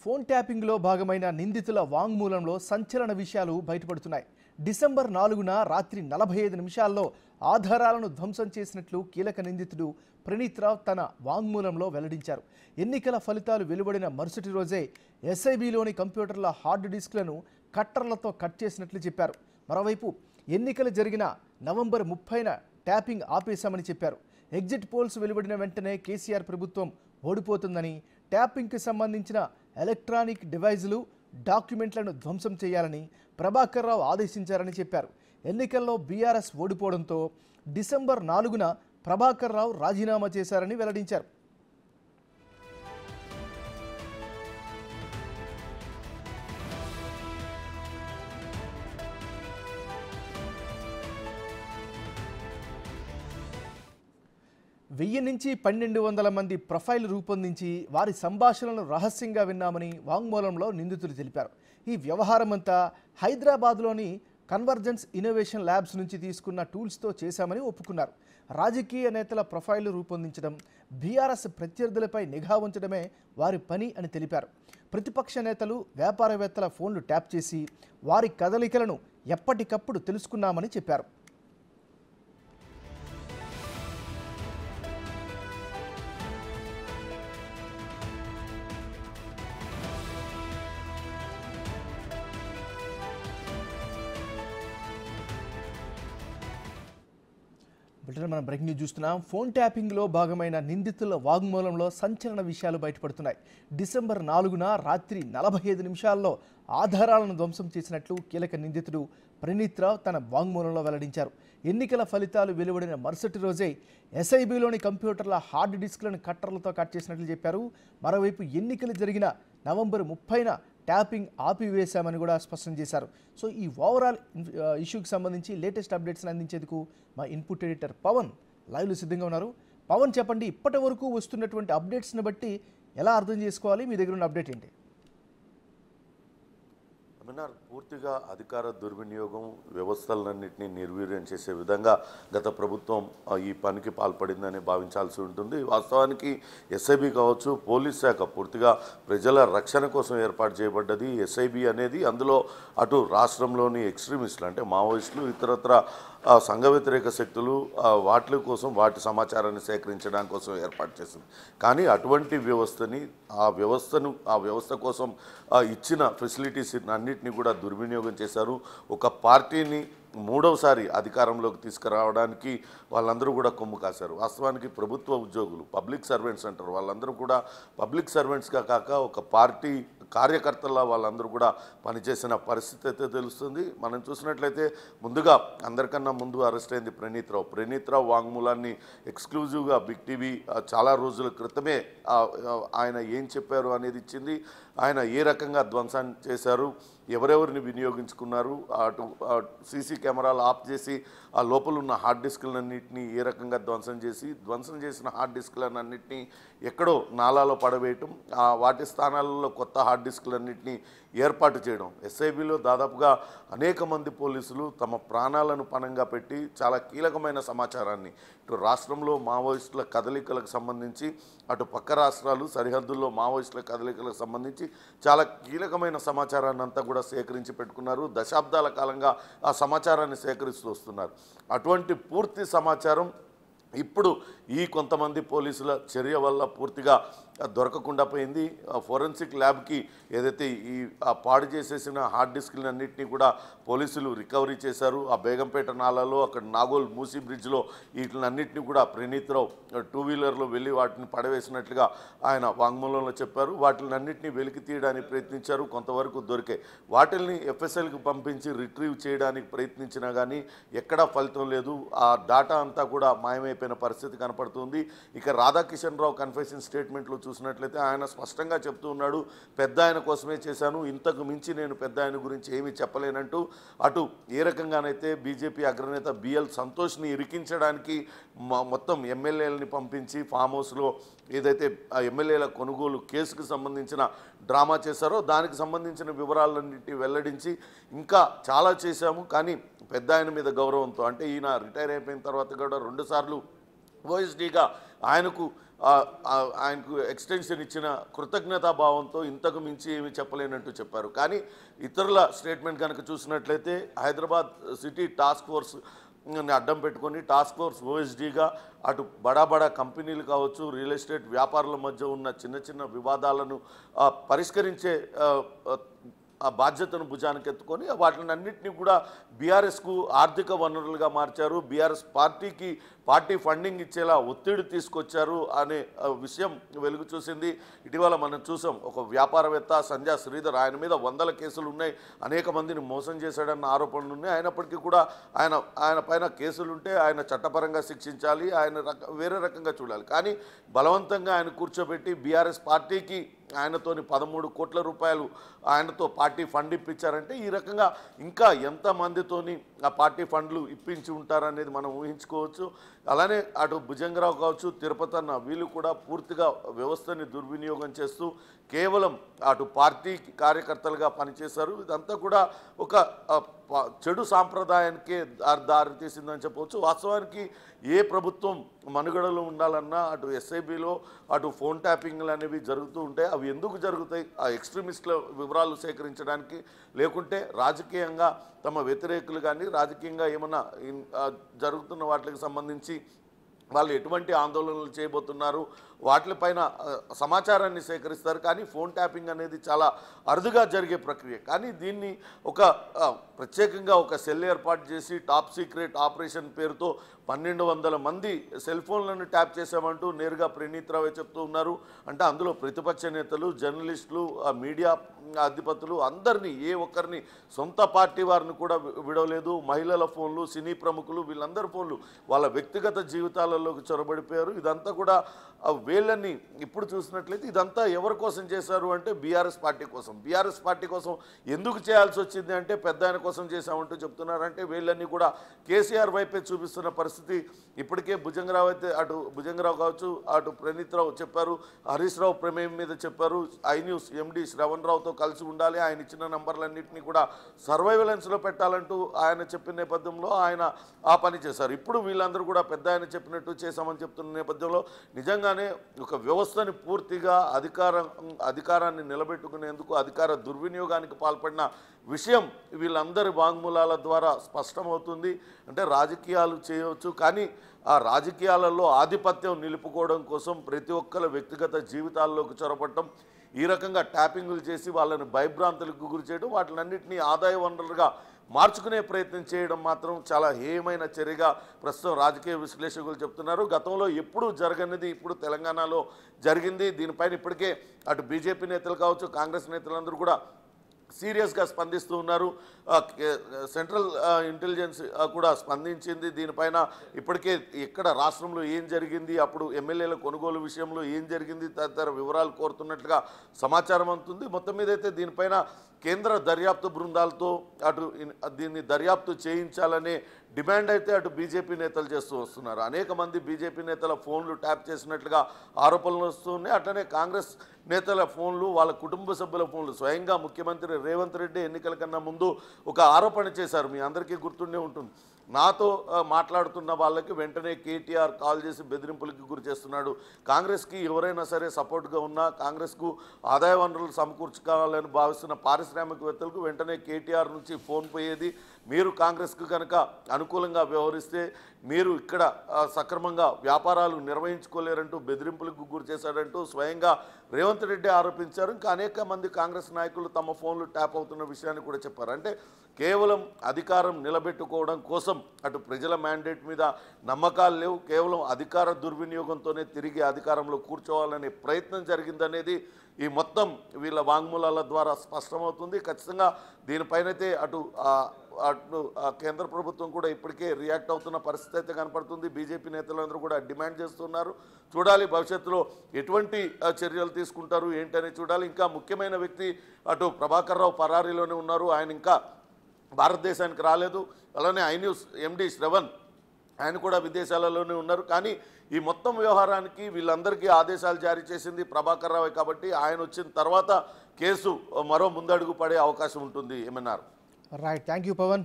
Phone ట్యాపింగ్లో భాగమైన నిందితుల వాంగ్మూలంలో సంచలన విషయాలు బయటపడుతున్నాయి. డిసెంబర్ 4న రాత్రి 45 నిమిషాల్లో ఆధారాలను ధ్వంసం చేసినట్లు కీలక నిందితుడు ప్రణీత్ రావు తన వాంగ్మూలంలో వెల్లడించారు. ఎన్నికల ఫలితాలు వెలువడిన మరుసటి రోజే ఎస్ఐబిలోని కంప్యూటర్ల హార్డ్ డిస్క్లను కట్టర్లతో కట్ చేసినట్లు చెప్పారు. మరోవైపు ఎన్నికలు జరిగిన నవంబర్ 30న ట్యాపింగ్ ఆపేశామని చెప్పారు. ఎగ్జిట్ పోల్స్ వెలువడిన వెంటనే కేసీఆర్ ప్రభుత్వం ఓడిపోతుందని, ట్యాపింగ్కి సంబంధించిన ఎలక్ట్రానిక్ డివైజులు, డాక్యుమెంట్లను ధ్వంసం చేయాలని ప్రభాకర్ రావు ఆదేశించారని చెప్పారు. ఎన్నికల్లో బీఆర్ఎస్ ఓడిపోవడంతో డిసెంబర్ 4న ప్రభాకర్ రావు రాజీనామా చేశారని వెల్లడించారు. వెయ్యి నుంచి 1200 మంది ప్రొఫైల్ రూపొందించి వారి సంభాషణలను రహస్యంగా విన్నామని వాంగ్మూలంలో నిందితులు తెలిపారు. ఈ వ్యవహారమంతా హైదరాబాద్లోని కన్వర్జెన్స్ ఇన్నోవేషన్ ల్యాబ్స్ నుంచి తీసుకున్న టూల్స్తో చేశామని ఒప్పుకున్నారు. రాజకీయ నేతల ప్రొఫైల్ రూపొందించడం, బీఆర్ఎస్ ప్రత్యర్థులపై నిఘా ఉంచడమే వారి పని అని తెలిపారు. ప్రతిపక్ష నేతలు, వ్యాపారవేత్తల ఫోన్లు ట్యాప్ చేసి వారి కదలికలను ఎప్పటికప్పుడు తెలుసుకున్నామని చెప్పారు. మనం బ్రేకింగ్ న్యూస్ చూస్తున్నాం. ఫోన్ ట్యాపింగ్లో భాగమైన నిందితుల వాంగ్మూలంలో సంచలన విషయాలు బయటపడుతున్నాయి. డిసెంబర్ 4న రాత్రి 45 నిమిషాల్లో ఆధారాలను ధ్వంసం చేసినట్లు కీలక నిందితుడు ప్రణీత్ రావు తన వాంగ్మూలంలో వెల్లడించారు. ఎన్నికల ఫలితాలు వెలువడిన మరుసటి రోజే ఎస్ఐబిలోని కంప్యూటర్ల హార్డ్ డిస్క్లను కట్టర్లతో కట్ చేసినట్లు చెప్పారు. మరోవైపు ఎన్నికలు జరిగిన నవంబర్ 30న ట్యాపింగ్ ఆపివేశామని కూడా స్పష్టం చేశారు. సో ఈ ఓవరాల్ ఇష్యూకి సంబంధించి లేటెస్ట్ అప్డేట్స్ని అందించేందుకు మా ఇన్పుట్ ఎడిటర్ పవన్ లైవ్లో సిద్ధంగా ఉన్నారు. పవన్, చెప్పండి, ఇప్పటి వరకు వస్తున్నటువంటి అప్డేట్స్ని బట్టి ఎలా అర్థం చేసుకోవాలి? మీ దగ్గర ఉన్న అప్డేట్ ఏంటి? పూర్తిగా అధికార దుర్వినియోగం, వ్యవస్థలన్నింటినీ నిర్వీర్యం చేసే విధంగా గత ప్రభుత్వం ఈ పనికి పాల్పడిందని భావించాల్సి ఉంటుంది. వాస్తవానికి ఎస్ఐబి కావచ్చు, పోలీస్ శాఖ పూర్తిగా ప్రజల రక్షణ కోసం ఏర్పాటు చేయబడ్డది. ఎస్ఐబి అనేది అందులో అటు రాష్ట్రంలోని ఎక్స్ట్రీమిస్టులు అంటే మావోయిస్టులు, ఇతరత్ర సంఘ వ్యతిరేక శక్తులు వాటి కోసం వాటి సమాచారాన్ని సేకరించడం కోసం ఏర్పాటు చేసింది. కానీ అటువంటి వ్యవస్థని ఆ వ్యవస్థ కోసం ఇచ్చిన ఫెసిలిటీస్ అన్నిటినీ కూడా దుర్వినియోగం చేశారు. ఒక పార్టీని మూడవసారి అధికారంలోకి తీసుకురావడానికి వాళ్ళందరూ కూడా కొమ్ము కాశారు. వాస్తవానికి ప్రభుత్వ ఉద్యోగులు, పబ్లిక్ సర్వెంట్స్ అంటారు, వాళ్ళందరూ కూడా పబ్లిక్ సర్వెంట్స్గా కాక ఒక పార్టీ కార్యకర్తల్లా వాళ్ళందరూ కూడా పనిచేసిన పరిస్థితి అయితే తెలుస్తుంది. మనం చూసినట్లయితే ముందుగా అందరికన్నా ముందు అరెస్ట్ అయింది ప్రణీత్ రావు వాంగ్మూలాన్ని ఎక్స్క్లూజివ్గా బిగ్ టీవీ చాలా రోజుల క్రితమే ఆయన ఏం చెప్పారు అనేది ఇచ్చింది. ఆయన ఏ రకంగా ధ్వంసం చేశారు, ఎవరెవరిని వినియోగించుకున్నారు, అటు సీసీ కెమెరాలు ఆఫ్ చేసి ఆ లోపల ఉన్న హార్డ్ డిస్కులన్నింటినీ ఏ రకంగా ధ్వంసం చేసిన హార్డ్ డిస్కులన్నింటినీ ఎక్కడో నాలాలో పడవేయటం, వాటి స్థానాలలో కొత్త హార్డ్ డిస్కులన్నింటినీ ఏర్పాటు చేయడం. ఎస్ఐబిలో దాదాపుగా అనేక మంది పోలీసులు తమ ప్రాణాలను పణంగా పెట్టి చాలా కీలకమైన సమాచారాన్ని ఇటు రాష్ట్రంలో మావోయిస్టుల కదలికలకు సంబంధించి, అటు పక్క రాష్ట్రాలు సరిహద్దుల్లో మావోయిస్టుల కదలికలకు సంబంధించి చాలా కీలకమైన సమాచారాన్ని అంతా కూడా సేకరించి పెట్టుకున్నారు. దశాబ్దాల కాలంగా ఆ సమాచారాన్ని సేకరిస్తూ వస్తున్నారు. అటువంటి పూర్తి సమాచారం ఇప్పుడు ఈ కొంతమంది పోలీసుల చర్య వల్ల పూర్తిగా దొరకకుండా పోయింది. ఫోరెన్సిక్ ల్యాబ్కి ఏదైతే ఈ పాడు చేసేసిన హార్డ్ డిస్కులన్నింటినీ కూడా పోలీసులు రికవరీ చేశారు. ఆ బేగంపేట నాలాలో, అక్కడ నాగోల్ మూసీ బ్రిడ్జ్లో వీటినన్నింటినీ కూడా ప్రణీత్ రావు 2 వీలర్లో వెళ్ళి వాటిని పడవేసినట్లుగా ఆయన వాంగ్మూలంలో చెప్పారు. వాటినన్నింటినీ వెలికి తీయడానికి ప్రయత్నించారు, కొంతవరకు దొరికాయి. వాటిని ఎఫ్ఎస్ఎల్కి పంపించి రిట్రీవ్ చేయడానికి ప్రయత్నించినా కానీ ఎక్కడా ఫలితం లేదు. ఆ డాటా అంతా కూడా మాయమైపోయిన పరిస్థితి కనపడుతుంది. ఇక రాధాకిషన్ రావు కన్ఫెషన్ స్టేట్మెంట్లో చూసినట్లయితే ఆయన స్పష్టంగా చెప్తూ ఉన్నాడు, పెద్ద ఆయన కోసమే చేశాను, ఇంతకు మించి నేను పెద్ద ఆయన గురించి ఏమీ చెప్పలేనంటూ. అటు ఏ రకంగానైతే బీజేపీ అగ్రనేత బిఎల్ సంతోష్ని ఇరికించడానికి మొత్తం ఎమ్మెల్యేలని పంపించి ఫామ్ హౌస్లో ఏదైతే ఆ ఎమ్మెల్యేల కొనుగోలు కేసుకు సంబంధించిన డ్రామా చేశారో దానికి సంబంధించిన వివరాలన్నింటినీ వెల్లడించి ఇంకా చాలా చేశాము, కానీ పెద్ద ఆయన మీద గౌరవంతో, అంటే ఈయన రిటైర్ అయిపోయిన తర్వాత కూడా 2 సార్లు ఓఎస్డీగా ఆయనకు ఆయనకు ఎక్స్టెన్షన్ ఇచ్చిన కృతజ్ఞతాభావంతో ఇంతకు మించి ఏమీ చెప్పలేనట్టు చెప్పారు. కానీ ఇతరుల స్టేట్మెంట్ కనుక చూసినట్లయితే హైదరాబాద్ సిటీ టాస్క్ ఫోర్స్ అడ్డం పెట్టుకొని టాస్క్ ఫోర్స్ ఓఎస్డీగా అటు బడా కంపెనీలు కావచ్చు, రియల్ ఎస్టేట్ వ్యాపారుల మధ్య ఉన్న చిన్న చిన్న వివాదాలను పరిష్కరించే ఆ బాధ్యతను భుజానికి ఎత్తుకొని వాటిని అన్నింటినీ కూడా బీఆర్ఎస్కు ఆర్థిక వనరులుగా మార్చారు, బీఆర్ఎస్ పార్టీకి పార్టీ ఫండింగ్ ఇచ్చేలా ఒత్తిడి తీసుకొచ్చారు అనే విషయం వెలుగు చూసింది. ఇటీవల మనం చూసాం, ఒక వ్యాపారవేత్త సంజయ్ శ్రీధర్, ఆయన మీద 100 కేసులు ఉన్నాయి, అనేక మందిని మోసం చేశాడన్న ఆరోపణలు ఉన్నాయి. అయినప్పటికీ కూడా ఆయన పైన కేసులుంటే ఆయన చట్టపరంగా శిక్షించాలి, ఆయన వేరే రకంగా చూడాలి. కానీ బలవంతంగా ఆయన కూర్చోబెట్టి బీఆర్ఎస్ పార్టీకి ఆయనతోని 13 కోట్ల రూపాయలు ఆయనతో పార్టీ ఫండ్ ఇప్పించారంటే ఈ రకంగా ఇంకా ఎంతమందితోని ఆ పార్టీ ఫండ్లు ఇప్పించి ఉంటారనేది మనం ఊహించుకోవచ్చు. అలానే అటు భుజంగరావు కావచ్చు, తిరుపతి అన్న, వీళ్ళు కూడా పూర్తిగా వ్యవస్థని దుర్వినియోగం చేస్తూ కేవలం అటు పార్టీ కార్యకర్తలుగా పనిచేశారు. ఇదంతా కూడా ఒక చెడు సాంప్రదాయానికే దారి తీసిందని చెప్పవచ్చు. వాస్తవానికి ఏ ప్రభుత్వం మనుగడలో ఉండాలన్నా అటు ఎస్ఐబిలో అటు ఫోన్ ట్యాపింగ్లు అనేవి జరుగుతూ ఉంటాయి. అవి ఎందుకు జరుగుతాయి? ఆ ఎక్స్ట్రీమిస్టుల వివరాలు సేకరించడానికి, లేకుంటే రాజకీయంగా తమ వ్యతిరేకులు కానీ రాజకీయంగా ఏమన్నా జరుగుతున్న వాటికి సంబంధించి వాళ్ళు ఎటువంటి ఆందోళనలు చేయబోతున్నారు వాటిపైన సమాచారాన్ని సేకరిస్తారు. కానీ ఫోన్ ట్యాపింగ్ అనేది చాలా అరుదుగా జరిగే ప్రక్రియ. కానీ దీన్ని ఒక ప్రత్యేకంగా ఒక సెల్ ఏర్పాటు చేసి టాప్ సీక్రెట్ ఆపరేషన్ పేరుతో 1200 మంది సెల్ ఫోన్లను ట్యాప్ చేశామంటూ నేరుగా ప్రణీత్ రావే చెప్తూ ఉన్నారు. అంటే అందులో ప్రతిపక్ష నేతలు, జర్నలిస్టులు, మీడియా అధిపతులు అందరినీ, ఏ ఒక్కరిని, సొంత పార్టీ వారిని కూడా విడవలేదు. మహిళల ఫోన్లు, సినీ ప్రముఖులు, వీళ్ళందరి ఫోన్లు వాళ్ళ వ్యక్తిగత జీవితాలలోకి చొరబడిపోయారు. ఇదంతా కూడా వీళ్ళని ఇప్పుడు చూసినట్లయితే ఇదంతా ఎవరి కోసం చేశారు అంటే బీఆర్ఎస్ పార్టీ కోసం. బీఆర్ఎస్ పార్టీ కోసం ఎందుకు చేయాల్సి వచ్చింది అంటే పెద్ద ఆయన కోసం చేశామంటూ చెప్తున్నారు. అంటే వీళ్ళని కూడా కేసీఆర్ వైపే చూపిస్తున్న పరిస్థితి. ఇప్పటికే భుజంగరావు కావచ్చు, అటు ప్రణీత్ రావు చెప్పారు, హరీష్ రావు ప్రమేయం మీద చెప్పారు, ఐన్యూస్ ఎండి శ్రవణ్ రావుతో కలిసి ఉండాలి, ఆయన ఇచ్చిన నంబర్లన్నింటినీ కూడా సర్వైలెన్స్లో పెట్టాలంటూ ఆయన చెప్పిన నేపథ్యంలో ఆయన ఆ పని చేశారు. ఇప్పుడు వీళ్ళందరూ కూడా పెద్ద ఆయన చెప్పినట్టు చేశామని చెప్తున్న నేపథ్యంలో నిజంగానే ఒక వ్యవస్థని పూర్తిగా అధికారాన్ని నిలబెట్టుకునేందుకు అధికార దుర్వినియోగానికి పాల్పడిన విషయం వీళ్ళందరి వాంగ్మూలాల ద్వారా స్పష్టమవుతుంది. అంటే రాజకీయాలు చేయవచ్చు, కానీ ఆ రాజకీయాలలో ఆధిపత్యం నిలుపుకోవడం కోసం ప్రతి ఒక్కరి వ్యక్తిగత జీవితాల్లోకి చొరపడటం, ఈ రకంగా ట్యాపింగులు చేసి వాళ్ళని భయభ్రాంతులకు గురి చేయడం, వాటినన్నింటినీ ఆదాయ వనరులుగా మార్చుకునే ప్రయత్నం చేయడం మాత్రం చాలా హేయమైన చర్యగా ప్రస్తుతం రాజకీయ విశ్లేషకులు చెప్తున్నారు. గతంలో ఎప్పుడూ జరగనిది ఇప్పుడు తెలంగాణలో జరిగింది. దీనిపైన ఇప్పటికే అటు బీజేపీ నేతలు కావచ్చు, కాంగ్రెస్ నేతలందరూ కూడా సీరియస్గా స్పందిస్తూ ఉన్నారు. సెంట్రల్ ఇంటెలిజెన్స్ కూడా స్పందించింది దీనిపైన. ఇప్పటికే ఇక్కడ రాష్ట్రంలో ఏం జరిగింది, అప్పుడు ఎమ్మెల్యేల కొనుగోలు విషయంలో ఏం జరిగింది తదితర వివరాలు కోరుతున్నట్లుగా సమాచారం అందుతుంది. మొత్తం మీద అయితే దీనిపైన కేంద్ర దర్యాప్తు బృందాలతో అటు దీన్ని దర్యాప్తు చేయించాలనే డిమాండ్ అయితే అటు బీజేపీ నేతలు చేస్తూ వస్తున్నారు. అనేక మంది బీజేపీ నేతల ఫోన్లు ట్యాప్ చేసినట్లుగా ఆరోపణలు వస్తున్నాయి. అట్లనే కాంగ్రెస్ నేతల ఫోన్లు, వాళ్ళ కుటుంబ సభ్యుల ఫోన్లు, స్వయంగా ముఖ్యమంత్రి రేవంత్ రెడ్డి ఎన్నికల కన్నా ముందు ఒక ఆరోపణ చేశారు, మీ అందరికీ గుర్తుండే ఉంటుంది. నాతో మాట్లాడుతున్న వాళ్ళకి వెంటనే కేటీఆర్ కాల్ చేసి బెదిరింపులకి గురి చేస్తున్నాడు. కాంగ్రెస్కి ఎవరైనా సరే సపోర్ట్గా ఉన్నా, కాంగ్రెస్కు ఆదాయ వనరులు సమకూర్చుకోవాలని భావిస్తున్న పారిశ్రామికవేత్తలకు వెంటనే కేటీఆర్ నుంచి ఫోన్ పోయేది. మీరు కాంగ్రెస్కు కనుక అనుకూలంగా వ్యవహరిస్తే మీరు ఇక్కడ సక్రమంగా వ్యాపారాలు నిర్వహించుకోలేరంటూ బెదిరింపులకు గురి చేశాడంటూ స్వయంగా రేవంత్ రెడ్డి ఆరోపించారు. ఇంకా అనేక మంది కాంగ్రెస్ నాయకులు తమ ఫోన్లు ట్యాప్ అవుతున్న విషయాన్ని కూడా చెప్పారు. అంటే కేవలం అధికారం నిలబెట్టుకోవడం కోసం అటు ప్రజల మ్యాండేట్ మీద నమ్మకాలు లేవు, కేవలం అధికార దుర్వినియోగంతోనే తిరిగి అధికారంలో కూర్చోవాలనే ప్రయత్నం జరిగిందనేది ఈ మొత్తం వీళ్ళ వాంగ్మూలాల ద్వారా స్పష్టమవుతుంది. ఖచ్చితంగా దీనిపైనైతే అటు కేంద్ర ప్రభుత్వం కూడా ఇప్పటికే రియాక్ట్ అవుతున్న పరిస్థితి అయితే కనపడుతుంది. బీజేపీ నేతలందరూ కూడా డిమాండ్ చేస్తున్నారు. చూడాలి భవిష్యత్తులో ఎటువంటి చర్యలు తీసుకుంటారు ఏంటని చూడాలి. ఇంకా ముఖ్యమైన వ్యక్తి అటు ప్రభాకర్ రావు పరారీలోనే ఉన్నారు, ఆయన ఇంకా భారతదేశానికి రాలేదు. అలానే ఐన్యూస్ ఎండి శ్రవణ్, ఆయన కూడా విదేశాలలోనే ఉన్నారు. కానీ ఈ మొత్తం వ్యవహారానికి వీళ్ళందరికీ ఆదేశాలు జారీ చేసింది ప్రభాకర్ రావే కాబట్టి ఆయన వచ్చిన తర్వాత కేసు మరో ముందడుగు పడే అవకాశం ఉంటుంది ఏమన్నారు. Right, thank you Pawan.